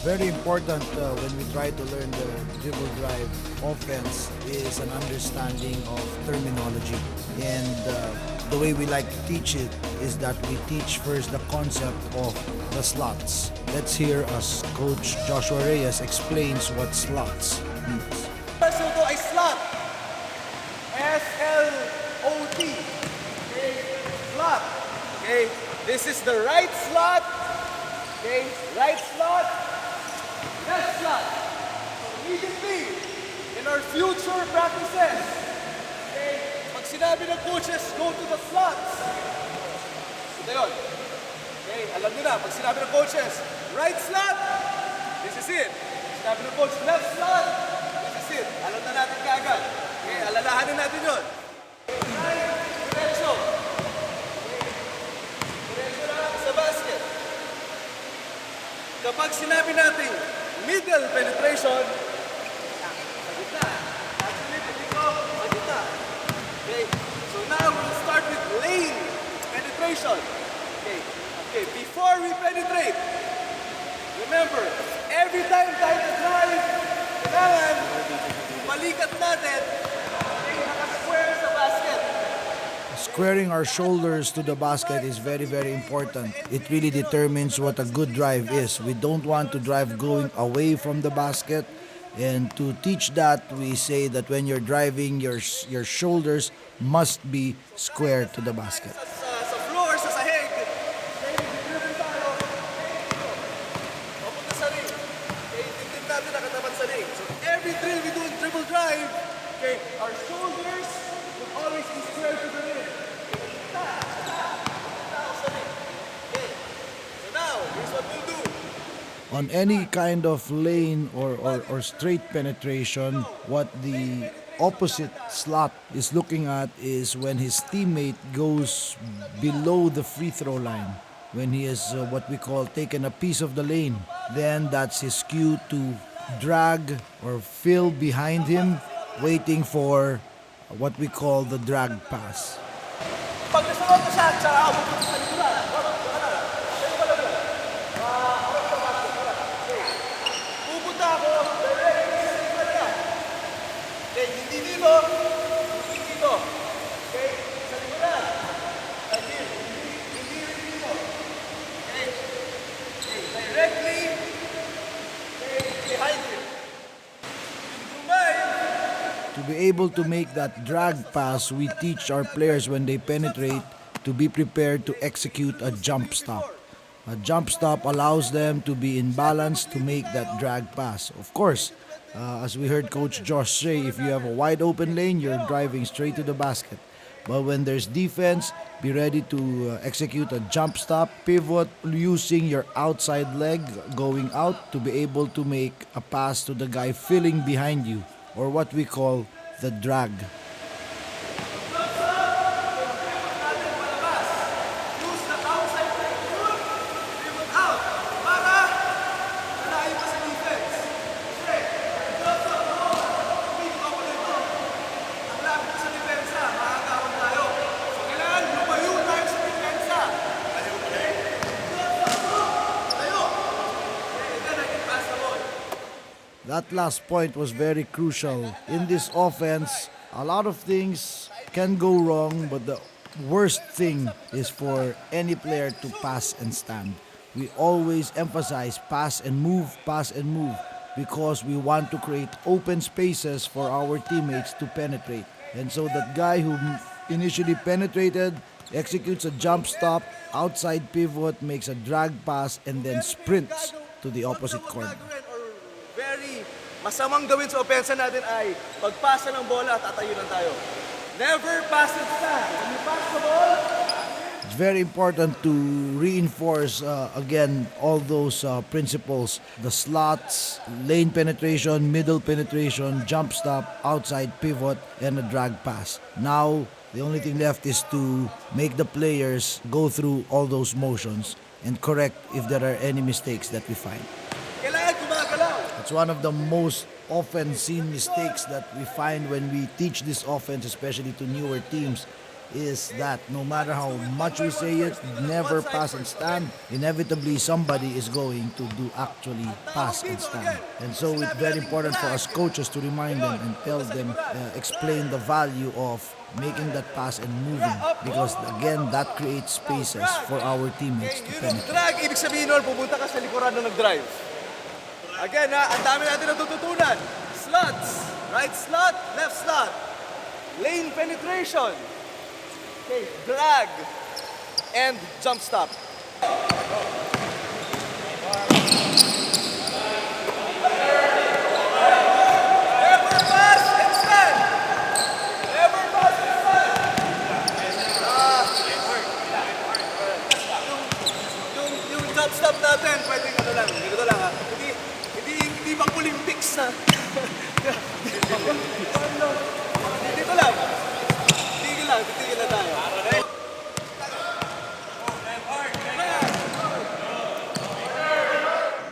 Very important when we try to learn the dribble drive offense is an understanding of terminology. And the way we like to teach it is that we teach first the concept of the slots. Let's hear as Coach Joshua Reyes explains what slots means. So ito ay slot. S-L-O-T. Okay, slot. Okay, this is the right slot. Okay, right slot. Left slot. So immediately, in our future practices, okay, pag sinabi ng coaches, go to the slots. Ito yun. Okay, alam nyo na, pag sinabi ng coaches, right slot, this is it. Sinabi ng coach, left slot, this is it. Alam na natin kaagad. Okay, alalahanin natin yun. Right, diretso. Okay, diretso lang sa basket. Kapag sinabi natin, middle penetration, sa gitna. Actually, pwede ko, sa gitna. Okay, so now we'll start with lane penetration. Okay, before we penetrate, remember, every time tayo na-drive, kailangan balikat natin yung naka-square sa basket. Squaring our shoulders to the basket is very, very important. It really determines what a good drive is. We don't want to drive going away from the basket. And to teach that, we say that when you're driving, your shoulders must be square to the basket. Sa floor, sa sahig, dribble tayo, papunta sa ring. Okay, tintin natin nakatapat sa ring. So every drill we do in dribble drive, okay, our shoulders will always be square to the ring. So now, here's what we'll do. On any kind of lane or straight penetration, what the opposite slot is looking at is when his teammate goes below the free throw line. When he is what we call taken a piece of the lane, then that's his cue to drag or fill behind him, waiting for what we call the drag pass. Pag nasunod ko siya, tsaka ako pupunta sa likuran. Pupunta ako, directly sa likuran niya. Okay, hindi dito, hindi dito. Okay, sa likuran. Hindi rin dito. Okay, directly, okay, behind him. Dumay. To be able to make that drag pass, we teach our players when they penetrate to be prepared to execute a jump stop. A jump stop allows them to be in balance to make that drag pass. Of course, as we heard Coach Josh say, if you have a wide open lane, you're driving straight to the basket. But when there's defense, be ready to execute a jump stop, pivot using your outside leg going out to be able to make a pass to the guy filling behind you, or what we call the drag. Use the outside leg foot, dribble out, para malayo pa sa defense. Okay, drop up, hindi ko pa nito. Ang lapit ko sa depensa, makakawag tayo. So kailangan lumayo tayo sa depensa. Tayo, okay? Drop up, tayo. Okay, and then I can pass the ball. That last point was very crucial. In this offense, a lot of things can go wrong, but the worst thing is for any player to pass and stand. We always emphasize pass and move, because we want to create open spaces for our teammates to penetrate. And so that guy who initially penetrated executes a jump stop, outside pivot, makes a drag pass, and then sprints to the opposite corner. Very masamang gawin sa opensa natin ay pagpasa ng bola at tatayo lang tayo. Never pass and stand. When you pass the ball, It's very important to reinforce again all those principles: the slots, lane penetration, middle penetration, jump stop, outside pivot, and a drag pass. Now the only thing left is to make the players go through all those motions and correct if there are any mistakes that we find. kailangan gumagalaw. It's one of the most often seen mistakes that we find when we teach this offense, especially to newer teams, is that no matter how much we say it, never pass and stand, inevitably somebody is going to do actually pass and stand. And so it's very important for us coaches to remind them and tell them, explain the value of making that pass and moving, because again, that creates spaces for our teammates to penetrate. Drag, ibig sabihin nun, pupunta ka sa likuran na nag-drive. Again ha, ang dami natin natututunan. Slots, right slot, left slot. Lane penetration. Okay, drag, and jump stop. Never pass and stand. Never pass and stand. Yung jump stop natin, pwedeng ano lang, dito lang ha. Hindi pang Olympics na. Dito lang. Titigil na tayo.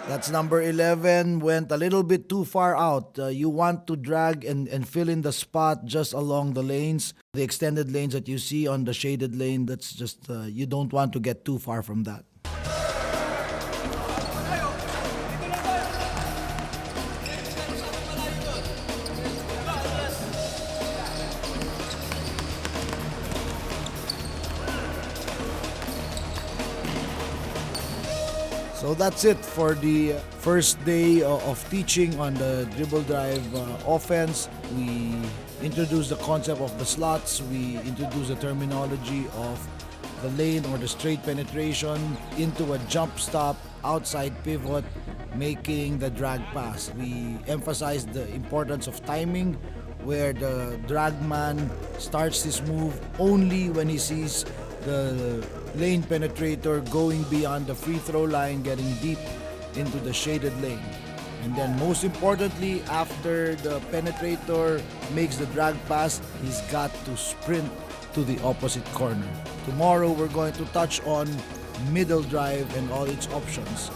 That's number 11, went a little bit too far out. You want to drag and fill in the spot just along the lanes. The extended lanes that you see on the shaded lane, that's just, you don't want to get too far from that. So that's it for the first day of teaching on the dribble drive offense. We introduced the concept of the slots. We introduced the terminology of the lane or the straight penetration into a jump stop, outside pivot, making the drag pass. We emphasized the importance of timing, where the drag man starts his move only when he sees the lane penetrator going beyond the free throw line, getting deep into the shaded lane. And then most importantly, after the penetrator makes the drag pass, he's got to sprint to the opposite corner. Tomorrow we're going to touch on middle drive and all its options.